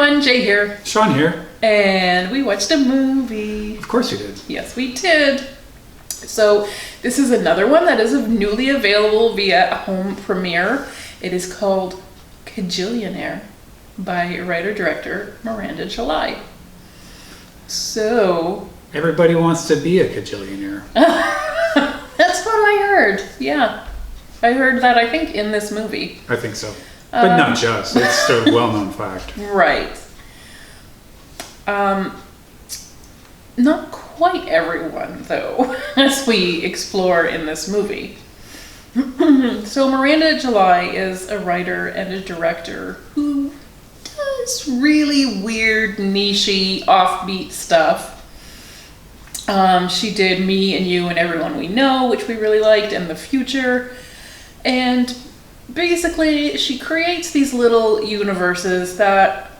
everyone, Jay here. Sean here. And we watched a movie. Of course you did. Yes, we did. So this is another one that is newly available via home premiere. It is called Kajillionaire by writer-director Miranda July. So... everybody wants to be a Kajillionaire. That's what I heard. Yeah. I heard that, I think, in this movie. I think so. But not just. It's a well-known fact. Right. Not quite everyone, though, as we explore in this movie. So Miranda July is a writer and a director who does really weird, niche-y, offbeat stuff. She did Me and You and Everyone We Know, which we really liked, and The Future. And basically, she creates these little universes that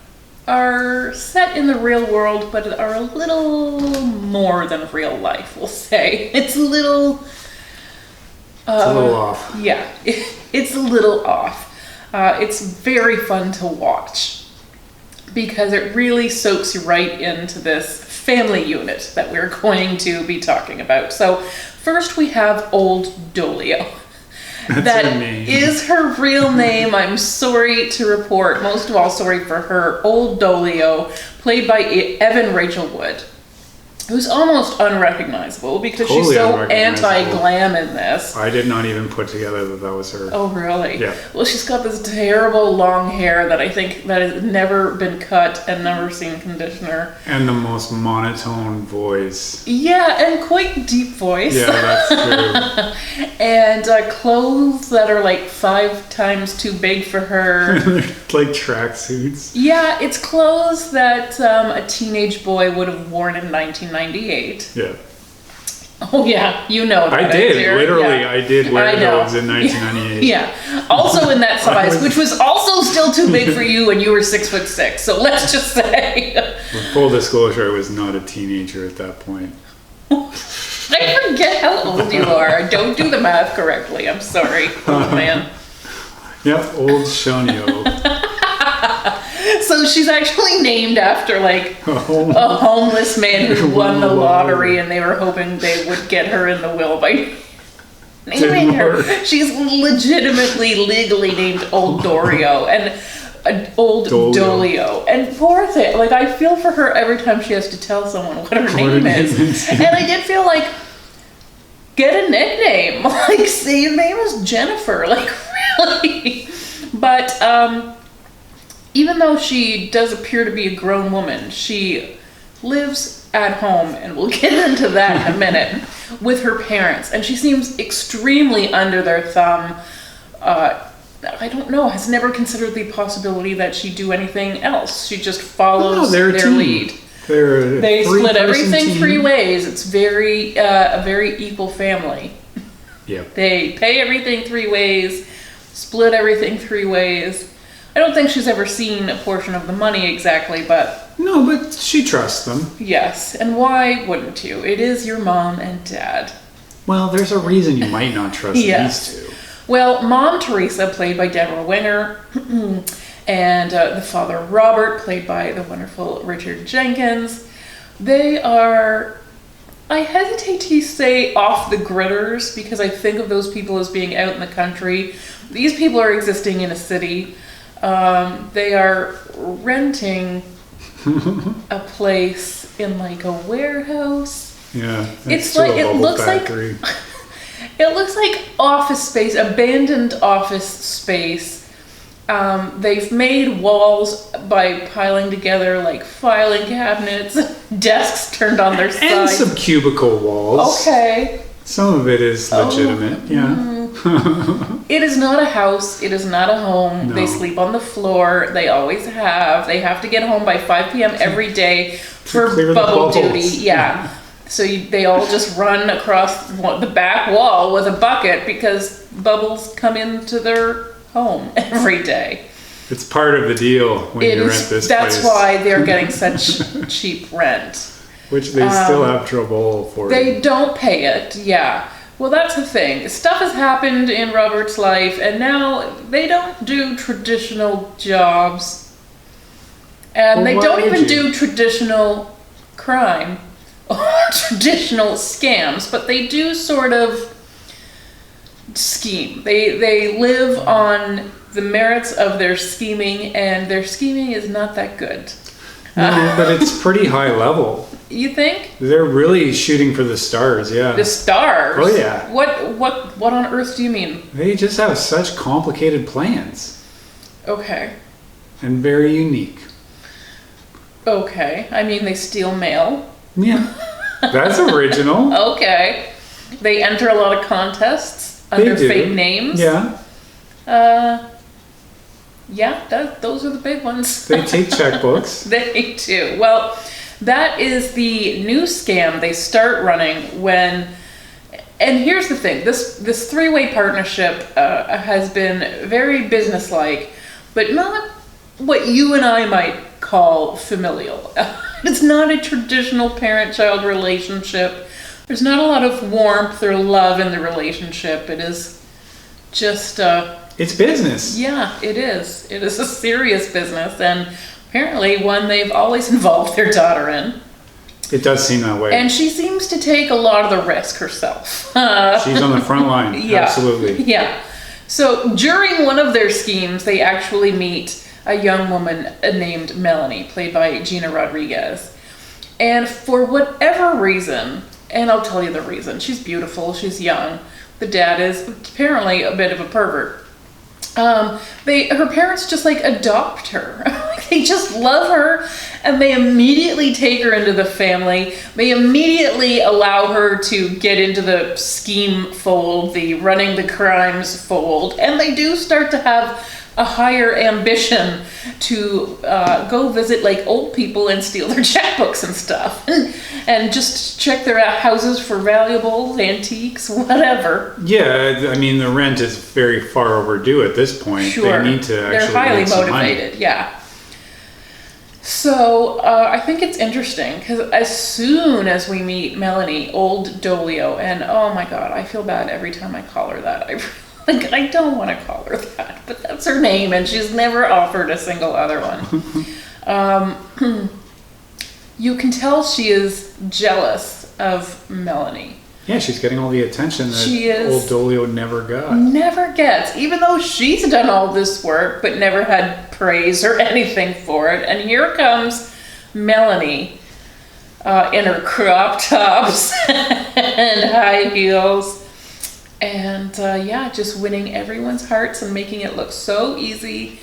are set in the real world, but are a little more than real life, we'll say. It's a little... it's a little off. Yeah, it's a little off. It's very fun to watch because it really soaks you right into this family unit that we're going to be talking about. So first we have Old Dolio. That's her name. Is her real name. I'm sorry to report, most of all sorry for her, Old Dolio, played by Evan Rachel Wood, who's almost unrecognizable because Totally she's so unrecognizable. anti-glam in this. I did not even put together that that was her. Oh, really? Yeah. Well, she's got this terrible long hair that I think that has never been cut and never seen conditioner. And the most monotone voice. Yeah, and quite deep voice. Yeah, that's true. And clothes that are like 5 times too big for her. Like tracksuits. Yeah, it's clothes that a teenage boy would have worn in 1998. Yeah. Oh yeah, you know that. I did. Jared. Literally, Yeah. I did wear I know. those in 1998. Yeah. Also in that size, which was also still too big for you when you were 6'6". So let's just say. With full disclosure, I was not a teenager at that point. I forget how old you are. Don't do the math correctly. I'm sorry, old man. Yep, old Shonio. So she's actually named after like a homeless man who won the lottery, and they were hoping they would get her in the will by naming her. She's legitimately, legally named Old Dolio and Old Dolio. And poor thing, like I feel for her every time she has to tell someone what her name is. And I did feel like, get a nickname. Like, say your name is Jennifer. Like, really? But, even though she does appear to be a grown woman, she lives at home, and we'll get into that in a minute, with her parents. And she seems extremely under their thumb. I don't know, has never considered the possibility that she do anything else. She just follows their lead. They split everything 3 ways. It's a very equal family. Yep. They pay everything 3 ways, split everything 3 ways. I don't think she's ever seen a portion of the money exactly, but... No, but she trusts them. Yes, and why wouldn't you? It is your mom and dad. Well, there's a reason you might not trust these two. Well, Mom Theresa, played by Debra Winger, and the father Robert, played by the wonderful Richard Jenkins, they are... I hesitate to say off the gridders, because I think of those people as being out in the country. These people are existing in a city. They are renting a place in like a warehouse. Yeah, it's like it looks like office space, abandoned office space. They've made walls by piling together like filing cabinets, desks turned on their sides, and some cubicle walls. Okay. Some of it is legitimate. Yeah. It is not a house. It is not a home. No. They sleep on the floor. They always have. They have to get home by 5 p.m. every day for bubble duty. Yeah. So they all just run across the back wall with a bucket because bubbles come into their home every day. It's part of the deal when you rent this That's place. why they're getting such cheap rent. Which they still have trouble for. They don't pay it, yeah. Well, that's the thing. Stuff has happened in Robert's life, and now they don't do traditional jobs. And Well, they why don't would even you? do traditional crime or traditional scams, but they do sort of scheme. They live on the merits of their scheming, and their scheming is not that good. No, but it's pretty high level. You think? They're really shooting for the stars, yeah. The stars? Oh, yeah. What on earth do you mean? They just have such complicated plans Okay. and very unique. Okay. I mean, they steal mail. Yeah, that's original. Okay. They enter a lot of contests They under do. fake names. Yeah, Yeah, those are the big ones. they take checkbooks. They do. Well, that is the new scam they start running when, and here's the thing, this three-way partnership has been very businesslike, but not what you and I might call familial. It's not a traditional parent-child relationship. There's not a lot of warmth or love in the relationship. It is just It's business. yeah, it is. It is a serious business, and apparently one they've always involved their daughter in. It does seem that way. And she seems to take a lot of the risk herself. She's on the front line. Yeah. Absolutely. Yeah. So during one of their schemes, they actually meet a young woman named Melanie, played by Gina Rodriguez. And for whatever reason, and I'll tell you the reason, she's beautiful, she's young. The dad is apparently a bit of a pervert. Her parents just like adopt her. They just love her, and they immediately take her into the family. They immediately allow her to get into the scheme fold, the running the crimes fold, and they do start to have a higher ambition to go visit like old people and steal their checkbooks and stuff, and just check their houses for valuables, antiques, whatever. Yeah, I mean, the rent is very far overdue at this point. Sure. They need to actually They're highly make some money. motivated, yeah. So I think it's interesting because as soon as we meet Melanie, Old Dolio, and oh my god, I feel bad every time I call her that. I don't want to call her that, but that's her name, and she's never offered a single other one. You can tell she is jealous of Melanie. Yeah, she's getting all the attention that She is. Old Dolio never got. Never gets, even though she's done all this work, but never had praise or anything for it. And here comes Melanie in her crop tops and high heels. And yeah, just winning everyone's hearts and making it look so easy.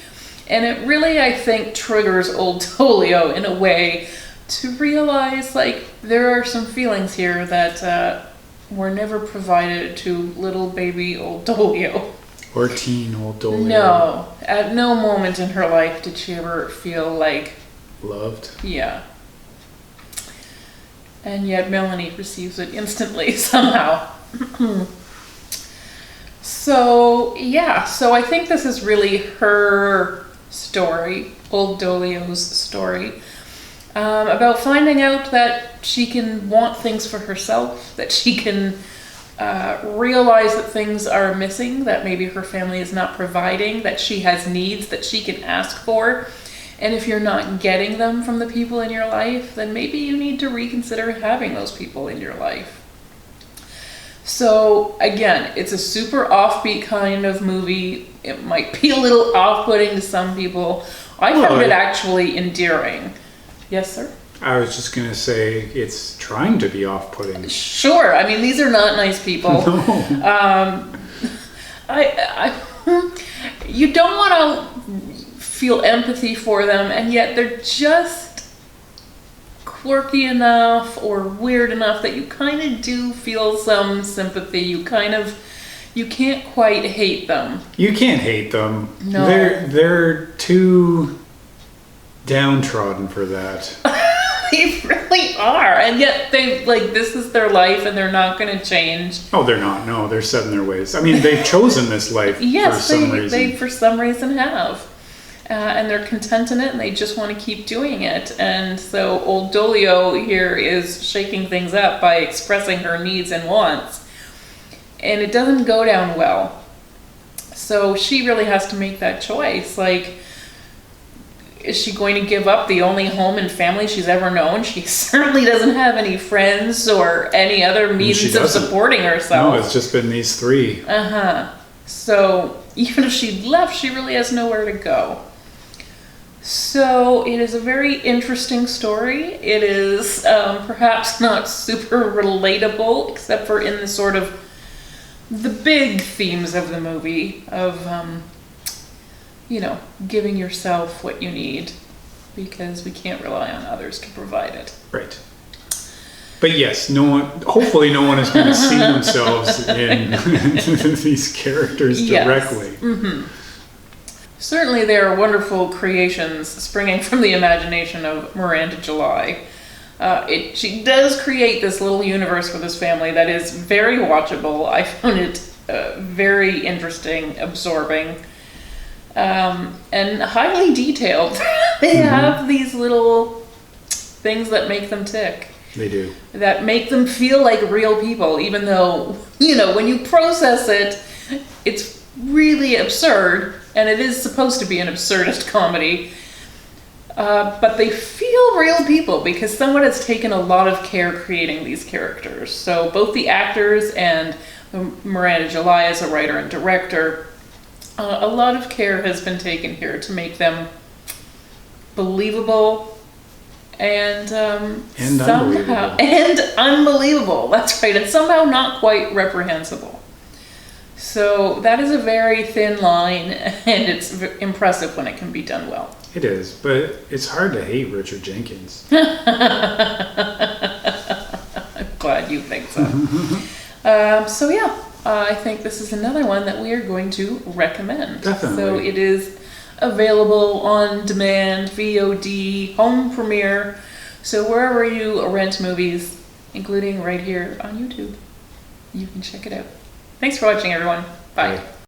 And it really, I think, triggers Old Dolio in a way to realize, like, there are some feelings here that were never provided to little baby Old Dolio. Or teen Old Dolio. No, at no moment in her life did she ever feel like, Loved. yeah. And yet Melanie receives it instantly somehow. So, yeah, so I think this is really her story, Old Dolio's story, about finding out that she can want things for herself, that she can realize that things are missing, that maybe her family is not providing, that she has needs that she can ask for. And if you're not getting them from the people in your life, then maybe you need to reconsider having those people in your life. So again, it's a super offbeat kind of movie. It might be a little off-putting to some people. I found it actually endearing. Yes, sir? I was just going to say it's trying to be off-putting. Sure. I mean, these are not nice people. No. You don't want to feel empathy for them, and yet they're just quirky enough or weird enough that you kind of do feel some sympathy. You can't quite hate them. You can't hate them. No. They're too downtrodden for that. They really are, and yet this is their life, and they're not going to change. Oh, they're not. No, they're set in their ways. I mean, they've chosen this life Yes, for some reason. they for some reason have. And they're content in it, and they just want to keep doing it. And so Old Dolio here is shaking things up by expressing her needs and wants. And it doesn't go down well. So she really has to make that choice. Like, is she going to give up the only home and family she's ever known? She certainly doesn't have any friends or any other means of supporting herself. No, it's just been these three. So even if she left, she really has nowhere to go. So it is a very interesting story. It is perhaps not super relatable, except for in the sort of the big themes of the movie of, giving yourself what you need, because we can't rely on others to provide it. Right. But yes, hopefully no one is going to see themselves in these characters directly. Yes. Certainly there are wonderful creations springing from the imagination of Miranda July. She does create this little universe for this family that is very watchable. I found it very interesting, absorbing, and highly detailed. They have these little things that make them tick. They do. That make them feel like real people, even though, when you process it, it's really absurd, and it is supposed to be an absurdist comedy. But they feel real people because someone has taken a lot of care creating these characters. So both the actors and Miranda July as a writer and director, a lot of care has been taken here to make them believable and somehow unbelievable. That's right, and somehow not quite reprehensible. So that is a very thin line, and it's impressive when it can be done well. It is, but it's hard to hate Richard Jenkins. I'm glad you think so. I think this is another one that we are going to recommend. Definitely. So it is available on demand, VOD, home premiere. So wherever you rent movies, including right here on YouTube, you can check it out. Thanks for watching, everyone. Bye. Bye.